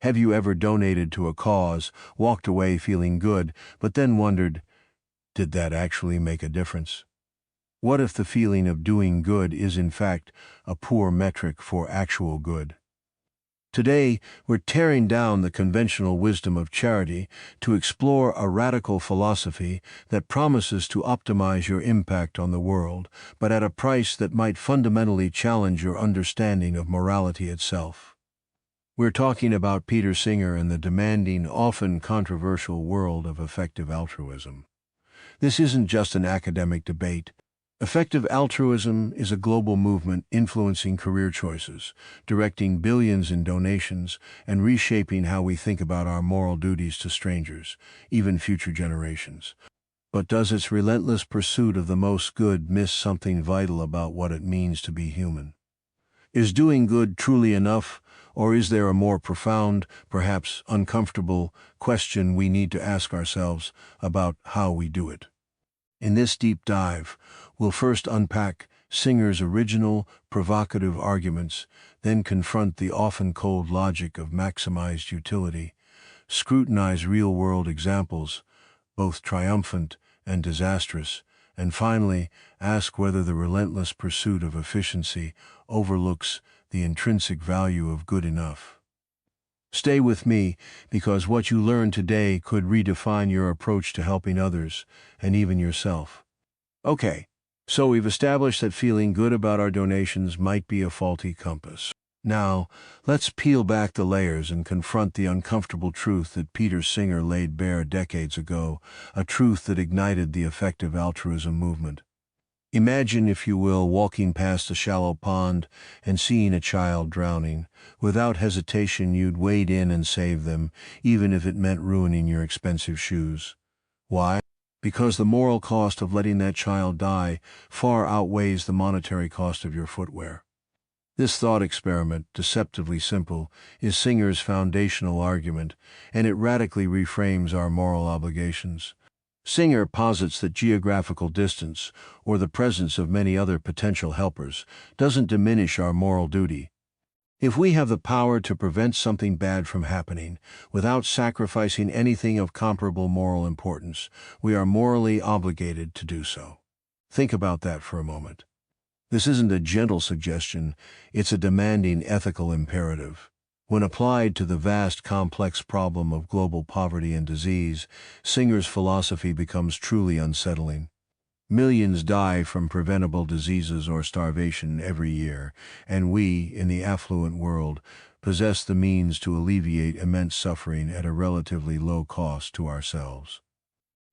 Have you ever donated to a cause, walked away feeling good, but then wondered, did that actually make a difference? What if the feeling of doing good is in fact a poor metric for actual good? Today, we're tearing down the conventional wisdom of charity to explore a radical philosophy that promises to optimize your impact on the world, but at a price that might fundamentally challenge your understanding of morality itself. We're talking about Peter Singer and the demanding, often controversial world of effective altruism. This isn't just an academic debate. Effective altruism is a global movement influencing career choices, directing billions in donations, and reshaping how we think about our moral duties to strangers, even future generations. But does its relentless pursuit of the most good miss something vital about what it means to be human? Is doing good truly enough, or is there a more profound, perhaps uncomfortable, question we need to ask ourselves about how we do it? In this deep dive, we'll first unpack Singer's original, provocative arguments, then confront the often cold logic of maximized utility, scrutinize real-world examples, both triumphant and disastrous, and finally ask whether the relentless pursuit of efficiency overlooks the intrinsic value of good enough. Stay with me, because what you learn today could redefine your approach to helping others, and even yourself. Okay, so we've established that feeling good about our donations might be a faulty compass. Now, let's peel back the layers and confront the uncomfortable truth that Peter Singer laid bare decades ago, a truth that ignited the effective altruism movement. Imagine, if you will, walking past a shallow pond and seeing a child drowning. Without hesitation, you'd wade in and save them, even if it meant ruining your expensive shoes. Why? Because the moral cost of letting that child die far outweighs the monetary cost of your footwear. This thought experiment, deceptively simple, is Singer's foundational argument, and it radically reframes our moral obligations. Singer posits that geographical distance, or the presence of many other potential helpers, doesn't diminish our moral duty. If we have the power to prevent something bad from happening, without sacrificing anything of comparable moral importance, we are morally obligated to do so. Think about that for a moment. This isn't a gentle suggestion, it's a demanding ethical imperative. When applied to the vast, complex problem of global poverty and disease, Singer's philosophy becomes truly unsettling. Millions die from preventable diseases or starvation every year, and we, in the affluent world, possess the means to alleviate immense suffering at a relatively low cost to ourselves.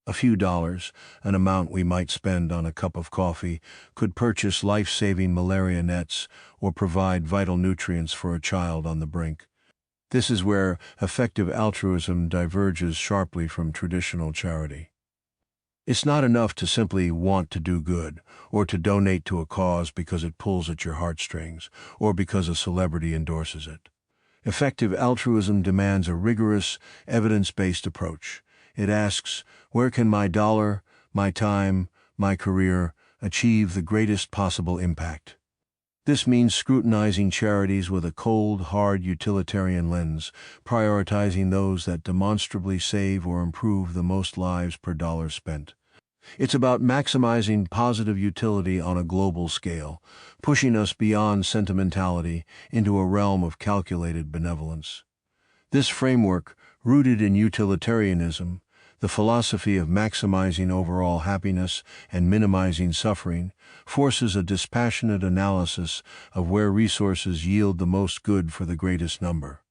A few dollars, an amount we might spend on a cup of coffee, could purchase life-saving malaria nets or provide vital nutrients for a child on the brink. This is where effective altruism diverges sharply from traditional charity. It's not enough to simply want to do good, or to donate to a cause because it pulls at your heartstrings, or because a celebrity endorses it. Effective altruism demands a rigorous, evidence-based approach. It asks, where can my dollar, my time, my career achieve the greatest possible impact? This means scrutinizing charities with a cold, hard utilitarian lens, prioritizing those that demonstrably save or improve the most lives per dollar spent. It's about maximizing positive utility on a global scale, pushing us beyond sentimentality into a realm of calculated benevolence. This framework, rooted in utilitarianism, the philosophy of maximizing overall happiness and minimizing suffering, forces a dispassionate analysis of where resources yield the most good for the greatest number.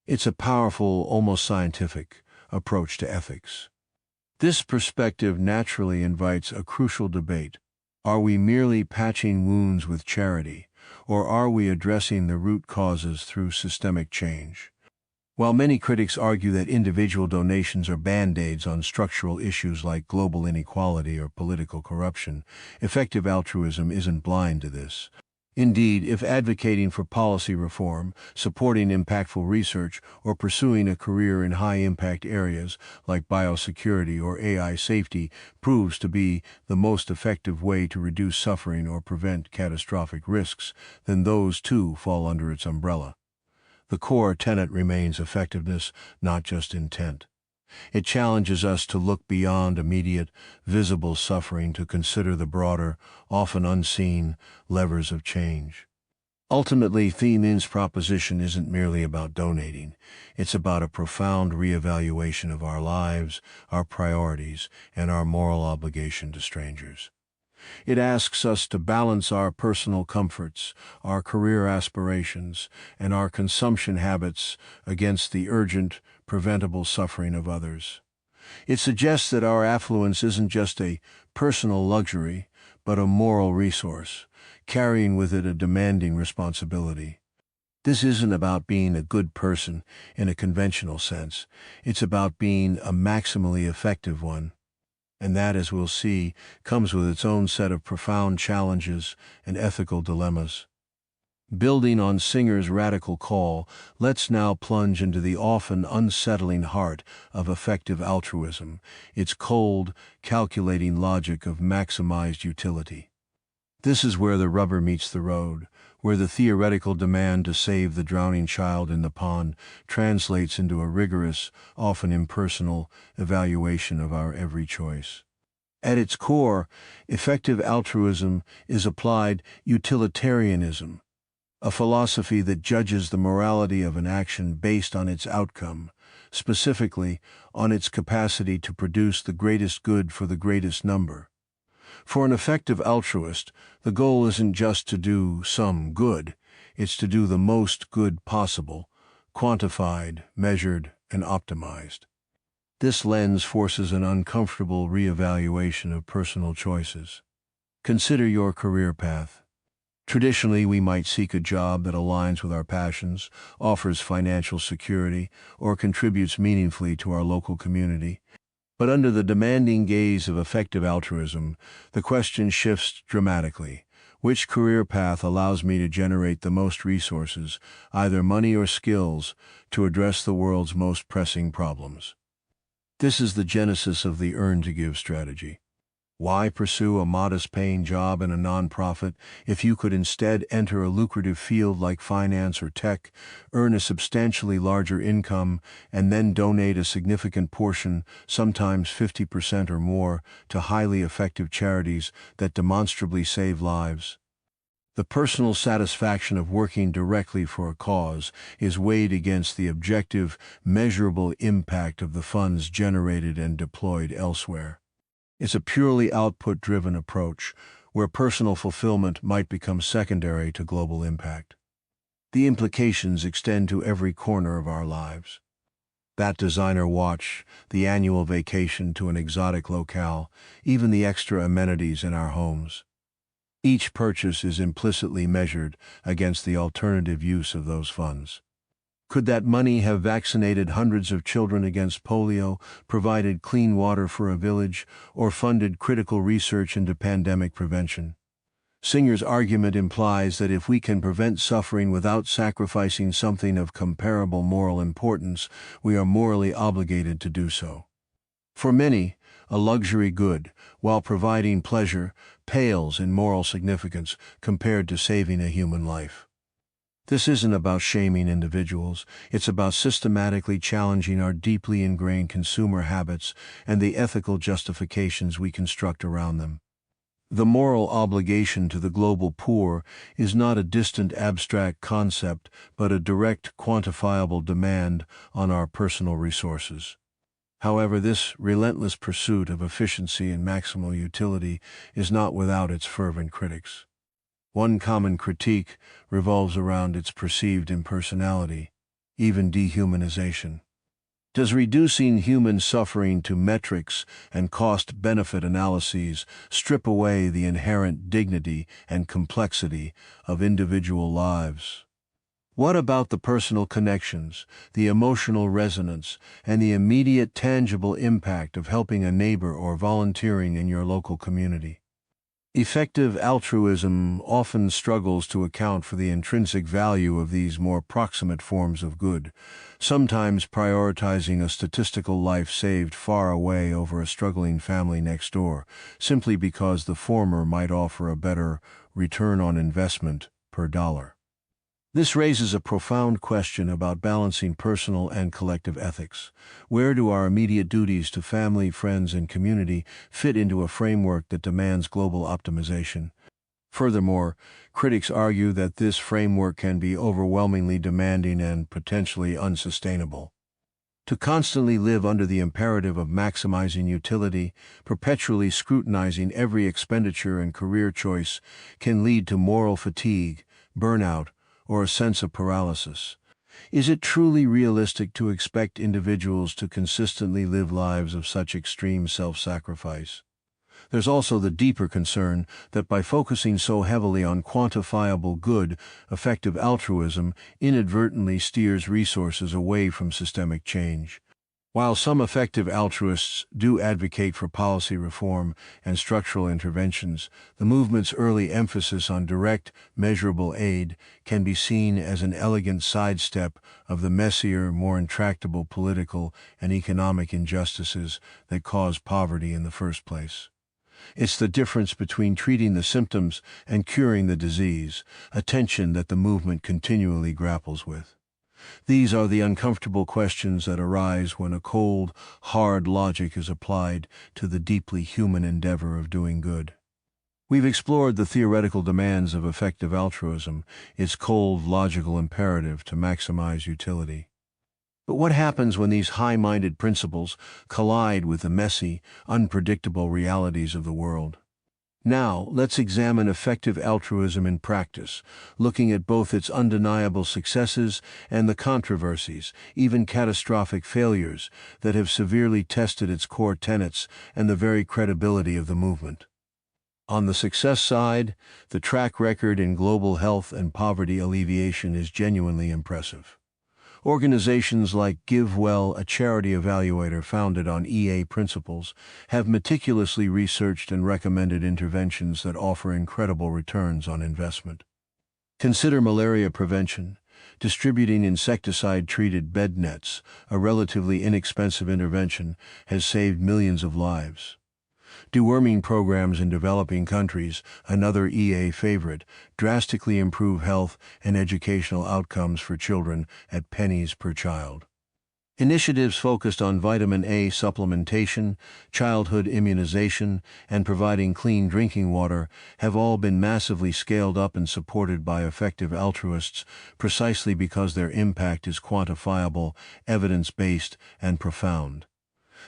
It's a powerful, almost scientific, approach to ethics. This perspective naturally invites a crucial debate. Are we merely patching wounds with charity, or are we addressing the root causes through systemic change? While many critics argue that individual donations are band-aids on structural issues like global inequality or political corruption, effective altruism isn't blind to this. Indeed, if advocating for policy reform, supporting impactful research, or pursuing a career in high-impact areas like biosecurity or AI safety proves to be the most effective way to reduce suffering or prevent catastrophic risks, then those too fall under its umbrella. The core tenet remains effectiveness, not just intent. It challenges us to look beyond immediate, visible suffering to consider the broader, often unseen, levers of change. Ultimately, Themin's proposition isn't merely about donating. It's about a profound reevaluation of our lives, our priorities, and our moral obligation to strangers. It asks us to balance our personal comforts, our career aspirations, and our consumption habits against the urgent, preventable suffering of others. It suggests that our affluence isn't just a personal luxury, but a moral resource, carrying with it a demanding responsibility. This isn't about being a good person in a conventional sense. It's about being a maximally effective one. And that, as we'll see, comes with its own set of profound challenges and ethical dilemmas. Building on Singer's radical call, let's now plunge into the often unsettling heart of effective altruism, its cold, calculating logic of maximized utility. This is where the rubber meets the road, where the theoretical demand to save the drowning child in the pond translates into a rigorous, often impersonal, evaluation of our every choice. At its core, effective altruism is applied utilitarianism, a philosophy that judges the morality of an action based on its outcome, specifically on its capacity to produce the greatest good for the greatest number. For an effective altruist, the goal isn't just to do some good, it's to do the most good possible, quantified, measured, and optimized. This lens forces an uncomfortable reevaluation of personal choices. Consider your career path. Traditionally, we might seek a job that aligns with our passions, offers financial security, or contributes meaningfully to our local community. But under the demanding gaze of effective altruism, the question shifts dramatically. Which career path allows me to generate the most resources, either money or skills, to address the world's most pressing problems? This is the genesis of the earn-to-give strategy. Why pursue a modest-paying job in a nonprofit if you could instead enter a lucrative field like finance or tech, earn a substantially larger income, and then donate a significant portion, sometimes 50% or more, to highly effective charities that demonstrably save lives? The personal satisfaction of working directly for a cause is weighed against the objective, measurable impact of the funds generated and deployed elsewhere. It's a purely output-driven approach, where personal fulfillment might become secondary to global impact. The implications extend to every corner of our lives. That designer watch, the annual vacation to an exotic locale, even the extra amenities in our homes. Each purchase is implicitly measured against the alternative use of those funds. Could that money have vaccinated hundreds of children against polio, provided clean water for a village, or funded critical research into pandemic prevention? Singer's argument implies that if we can prevent suffering without sacrificing something of comparable moral importance, we are morally obligated to do so. For many, a luxury good, while providing pleasure, pales in moral significance compared to saving a human life. This isn't about shaming individuals, it's about systematically challenging our deeply ingrained consumer habits and the ethical justifications we construct around them. The moral obligation to the global poor is not a distant abstract concept, but a direct, quantifiable demand on our personal resources. However, this relentless pursuit of efficiency and maximal utility is not without its fervent critics. One common critique revolves around its perceived impersonality, even dehumanization. Does reducing human suffering to metrics and cost-benefit analyses strip away the inherent dignity and complexity of individual lives? What about the personal connections, the emotional resonance, and the immediate tangible impact of helping a neighbor or volunteering in your local community? Effective altruism often struggles to account for the intrinsic value of these more proximate forms of good, sometimes prioritizing a statistical life saved far away over a struggling family next door, simply because the former might offer a better return on investment per dollar. This raises a profound question about balancing personal and collective ethics. Where do our immediate duties to family, friends, and community fit into a framework that demands global optimization? Furthermore, critics argue that this framework can be overwhelmingly demanding and potentially unsustainable. To constantly live under the imperative of maximizing utility, perpetually scrutinizing every expenditure and career choice, can lead to moral fatigue, burnout, or a sense of paralysis. Is it truly realistic to expect individuals to consistently live lives of such extreme self-sacrifice? There's also the deeper concern that by focusing so heavily on quantifiable good, effective altruism inadvertently steers resources away from systemic change. While some effective altruists do advocate for policy reform and structural interventions, the movement's early emphasis on direct, measurable aid can be seen as an elegant sidestep of the messier, more intractable political and economic injustices that cause poverty in the first place. It's the difference between treating the symptoms and curing the disease, a tension that the movement continually grapples with. These are the uncomfortable questions that arise when a cold, hard logic is applied to the deeply human endeavor of doing good. We've explored the theoretical demands of effective altruism, its cold, logical imperative to maximize utility. But what happens when these high-minded principles collide with the messy, unpredictable realities of the world? Now, let's examine effective altruism in practice, looking at both its undeniable successes and the controversies, even catastrophic failures, that have severely tested its core tenets and the very credibility of the movement. On the success side, the track record in global health and poverty alleviation is genuinely impressive. Organizations like GiveWell, a charity evaluator founded on EA principles, have meticulously researched and recommended interventions that offer incredible returns on investment. Consider malaria prevention. Distributing insecticide-treated bed nets, a relatively inexpensive intervention, has saved millions of lives. Deworming programs in developing countries, another EA favorite, drastically improve health and educational outcomes for children at pennies per child. Initiatives focused on vitamin A supplementation, childhood immunization, and providing clean drinking water have all been massively scaled up and supported by effective altruists precisely because their impact is quantifiable, evidence-based, and profound.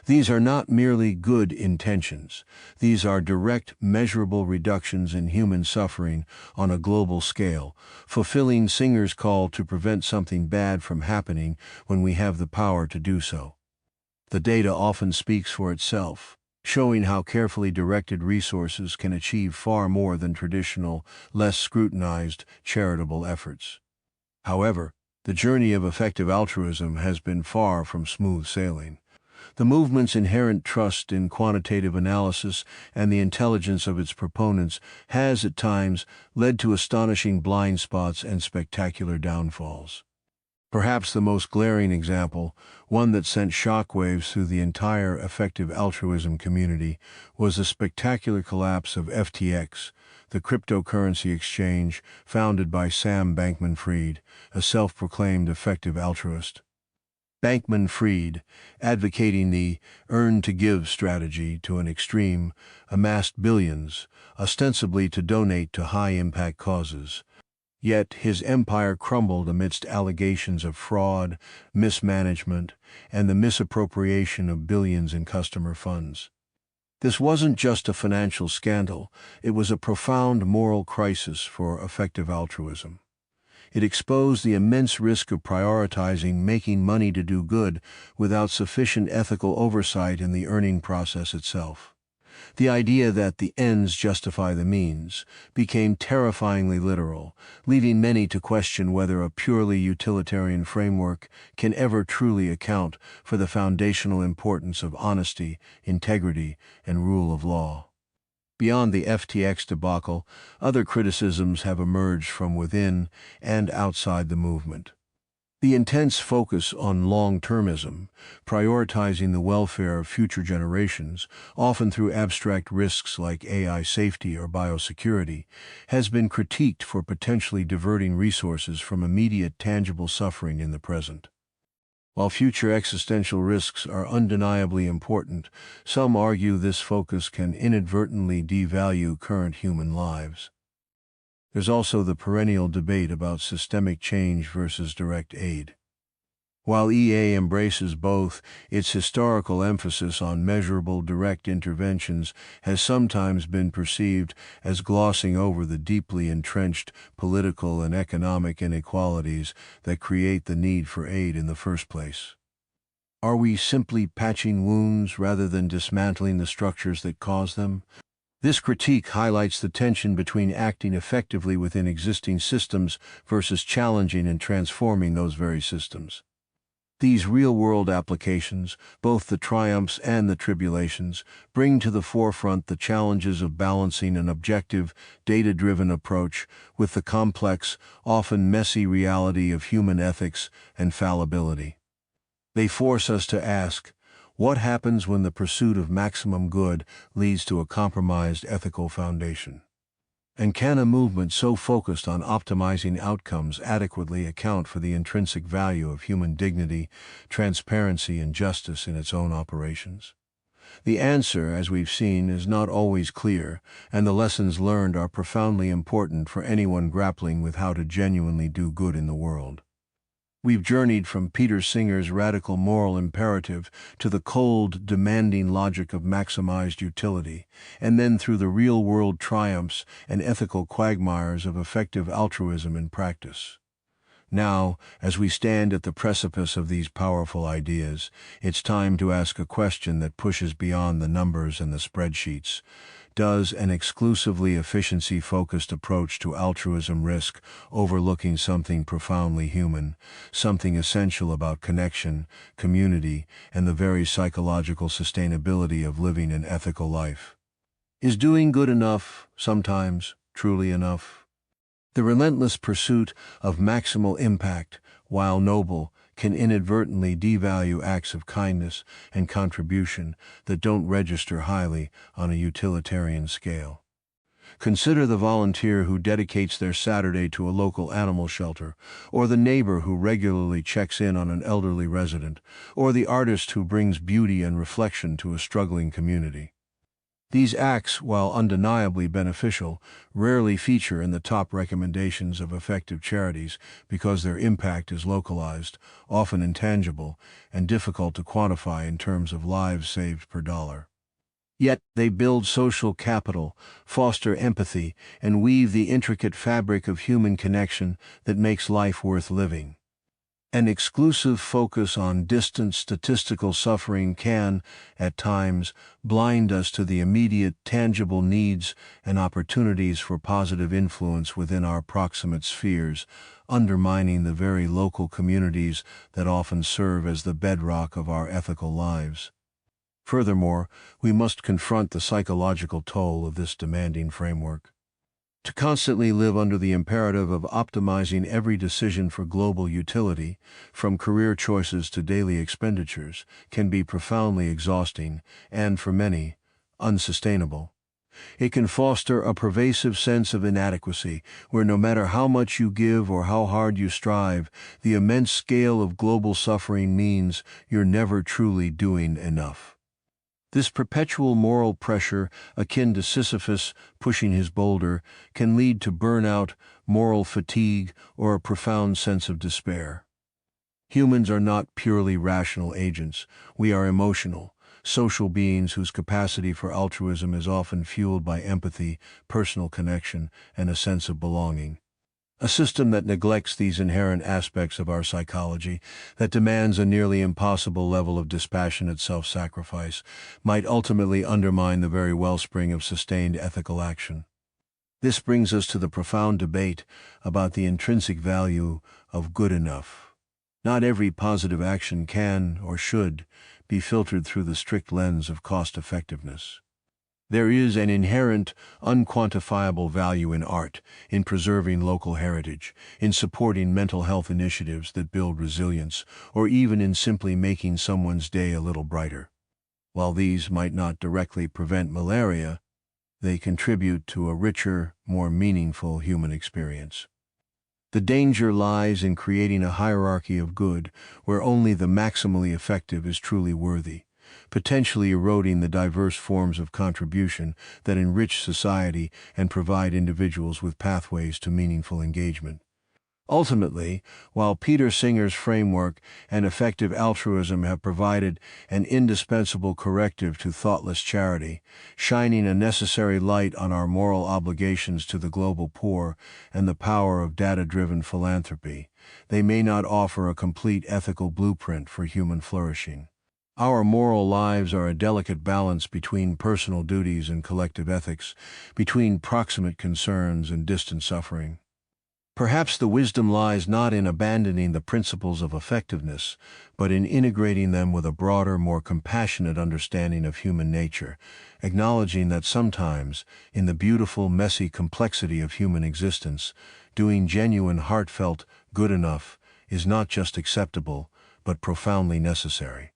These are not merely good intentions. These are direct, measurable reductions in human suffering on a global scale, fulfilling Singer's call to prevent something bad from happening when we have the power to do so. The data often speaks for itself, showing how carefully directed resources can achieve far more than traditional, less scrutinized, charitable efforts. However, the journey of effective altruism has been far from smooth sailing. The movement's inherent trust in quantitative analysis and the intelligence of its proponents has, at times, led to astonishing blind spots and spectacular downfalls. Perhaps the most glaring example, one that sent shockwaves through the entire effective altruism community, was the spectacular collapse of FTX, the cryptocurrency exchange founded by Sam Bankman-Fried, a self-proclaimed effective altruist. Bankman-Fried, advocating the earn-to-give strategy to an extreme, amassed billions, ostensibly to donate to high-impact causes. Yet his empire crumbled amidst allegations of fraud, mismanagement, and the misappropriation of billions in customer funds. This wasn't just a financial scandal, it was a profound moral crisis for effective altruism. It exposed the immense risk of prioritizing making money to do good without sufficient ethical oversight in the earning process itself. The idea that the ends justify the means became terrifyingly literal, leaving many to question whether a purely utilitarian framework can ever truly account for the foundational importance of honesty, integrity, and rule of law. Beyond the FTX debacle, other criticisms have emerged from within and outside the movement. The intense focus on long-termism, prioritizing the welfare of future generations, often through abstract risks like AI safety or biosecurity, has been critiqued for potentially diverting resources from immediate tangible suffering in the present. While future existential risks are undeniably important, some argue this focus can inadvertently devalue current human lives. There's also the perennial debate about systemic change versus direct aid. While EA embraces both, its historical emphasis on measurable direct interventions has sometimes been perceived as glossing over the deeply entrenched political and economic inequalities that create the need for aid in the first place. Are we simply patching wounds rather than dismantling the structures that cause them? This critique highlights the tension between acting effectively within existing systems versus challenging and transforming those very systems. These real-world applications, both the triumphs and the tribulations, bring to the forefront the challenges of balancing an objective, data-driven approach with the complex, often messy reality of human ethics and fallibility. They force us to ask, what happens when the pursuit of maximum good leads to a compromised ethical foundation? And can a movement so focused on optimizing outcomes adequately account for the intrinsic value of human dignity, transparency, and justice in its own operations? The answer, as we've seen, is not always clear, and the lessons learned are profoundly important for anyone grappling with how to genuinely do good in the world. We've journeyed from Peter Singer's radical moral imperative to the cold, demanding logic of maximized utility, and then through the real-world triumphs and ethical quagmires of effective altruism in practice. Now, as we stand at the precipice of these powerful ideas, it's time to ask a question that pushes beyond the numbers and the spreadsheets. Does an exclusively efficiency-focused approach to altruism risk overlooking something profoundly human, something essential about connection, community, and the very psychological sustainability of living an ethical life? Is doing good enough, sometimes, truly enough? The relentless pursuit of maximal impact, while noble, can inadvertently devalue acts of kindness and contribution that don't register highly on a utilitarian scale. Consider the volunteer who dedicates their Saturday to a local animal shelter, or the neighbor who regularly checks in on an elderly resident, or the artist who brings beauty and reflection to a struggling community. These acts, while undeniably beneficial, rarely feature in the top recommendations of effective charities because their impact is localized, often intangible, and difficult to quantify in terms of lives saved per dollar. Yet they build social capital, foster empathy, and weave the intricate fabric of human connection that makes life worth living. An exclusive focus on distant statistical suffering can, at times, blind us to the immediate, tangible needs and opportunities for positive influence within our proximate spheres, undermining the very local communities that often serve as the bedrock of our ethical lives. Furthermore, we must confront the psychological toll of this demanding framework. To constantly live under the imperative of optimizing every decision for global utility, from career choices to daily expenditures, can be profoundly exhausting and, for many, unsustainable. It can foster a pervasive sense of inadequacy, where no matter how much you give or how hard you strive, the immense scale of global suffering means you're never truly doing enough. This perpetual moral pressure, akin to Sisyphus pushing his boulder, can lead to burnout, moral fatigue, or a profound sense of despair. Humans are not purely rational agents. We are emotional, social beings whose capacity for altruism is often fueled by empathy, personal connection, and a sense of belonging. A system that neglects these inherent aspects of our psychology, that demands a nearly impossible level of dispassionate self-sacrifice, might ultimately undermine the very wellspring of sustained ethical action. This brings us to the profound debate about the intrinsic value of good enough. Not every positive action can, or should, be filtered through the strict lens of cost-effectiveness. There is an inherent, unquantifiable value in art, in preserving local heritage, in supporting mental health initiatives that build resilience, or even in simply making someone's day a little brighter. While these might not directly prevent malaria, they contribute to a richer, more meaningful human experience. The danger lies in creating a hierarchy of good where only the maximally effective is truly worthy, potentially eroding the diverse forms of contribution that enrich society and provide individuals with pathways to meaningful engagement. Ultimately, while Peter Singer's framework and effective altruism have provided an indispensable corrective to thoughtless charity, shining a necessary light on our moral obligations to the global poor and the power of data-driven philanthropy, they may not offer a complete ethical blueprint for human flourishing. Our moral lives are a delicate balance between personal duties and collective ethics, between proximate concerns and distant suffering. Perhaps the wisdom lies not in abandoning the principles of effectiveness, but in integrating them with a broader, more compassionate understanding of human nature, acknowledging that sometimes, in the beautiful, messy complexity of human existence, doing genuine, heartfelt, good enough is not just acceptable, but profoundly necessary.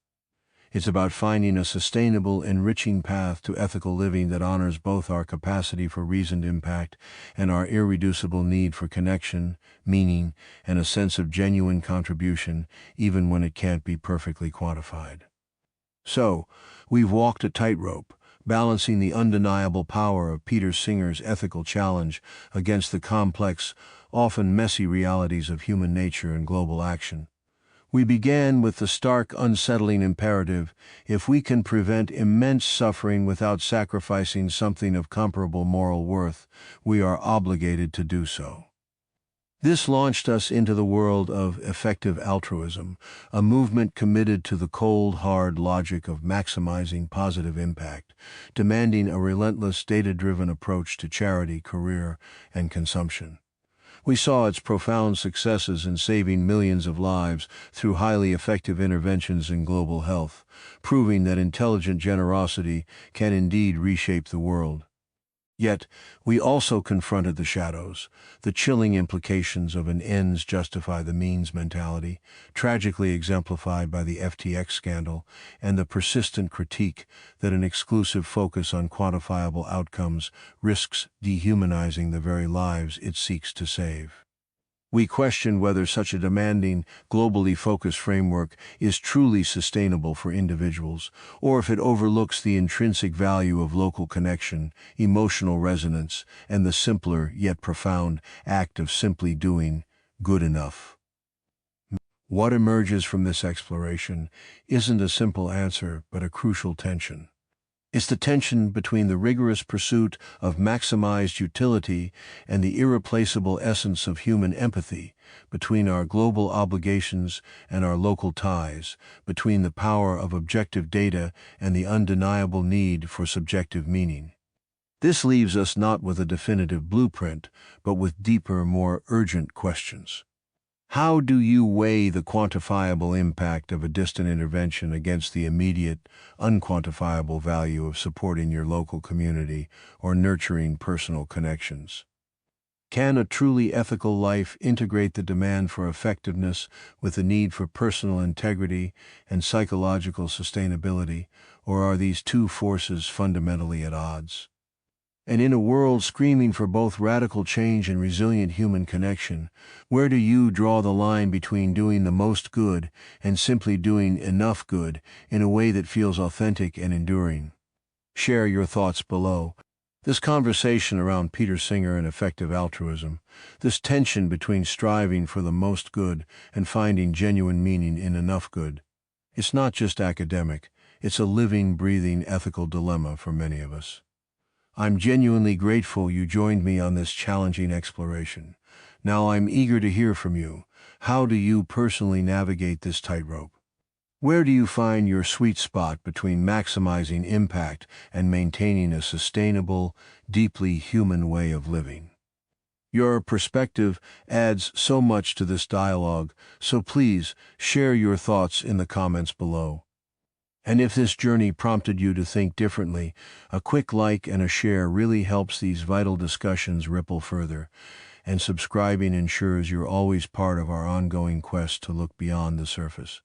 It's about finding a sustainable, enriching path to ethical living that honors both our capacity for reasoned impact and our irreducible need for connection, meaning, and a sense of genuine contribution, even when it can't be perfectly quantified. So, we've walked a tightrope, balancing the undeniable power of Peter Singer's ethical challenge against the complex, often messy realities of human nature and global action. We began with the stark, unsettling imperative: if we can prevent immense suffering without sacrificing something of comparable moral worth, we are obligated to do so. This launched us into the world of effective altruism, a movement committed to the cold, hard logic of maximizing positive impact, demanding a relentless, data-driven approach to charity, career, and consumption. We saw its profound successes in saving millions of lives through highly effective interventions in global health, proving that intelligent generosity can indeed reshape the world. Yet, we also confronted the shadows, the chilling implications of an ends justify the means mentality, tragically exemplified by the FTX scandal, and the persistent critique that an exclusive focus on quantifiable outcomes risks dehumanizing the very lives it seeks to save. We question whether such a demanding, globally focused framework is truly sustainable for individuals, or if it overlooks the intrinsic value of local connection, emotional resonance, and the simpler yet profound act of simply doing good enough. What emerges from this exploration isn't a simple answer, but a crucial tension. It's the tension between the rigorous pursuit of maximized utility and the irreplaceable essence of human empathy, between our global obligations and our local ties, between the power of objective data and the undeniable need for subjective meaning. This leaves us not with a definitive blueprint, but with deeper, more urgent questions. How do you weigh the quantifiable impact of a distant intervention against the immediate, unquantifiable value of supporting your local community or nurturing personal connections? Can a truly ethical life integrate the demand for effectiveness with the need for personal integrity and psychological sustainability, or are these two forces fundamentally at odds? And in a world screaming for both radical change and resilient human connection, where do you draw the line between doing the most good and simply doing enough good in a way that feels authentic and enduring? Share your thoughts below. This conversation around Peter Singer and effective altruism, this tension between striving for the most good and finding genuine meaning in enough good, it's not just academic, it's a living, breathing ethical dilemma for many of us. I'm genuinely grateful you joined me on this challenging exploration. Now I'm eager to hear from you. How do you personally navigate this tightrope? Where do you find your sweet spot between maximizing impact and maintaining a sustainable, deeply human way of living? Your perspective adds so much to this dialogue, so please share your thoughts in the comments below. And if this journey prompted you to think differently, a quick like and a share really helps these vital discussions ripple further, and subscribing ensures you're always part of our ongoing quest to look beyond the surface.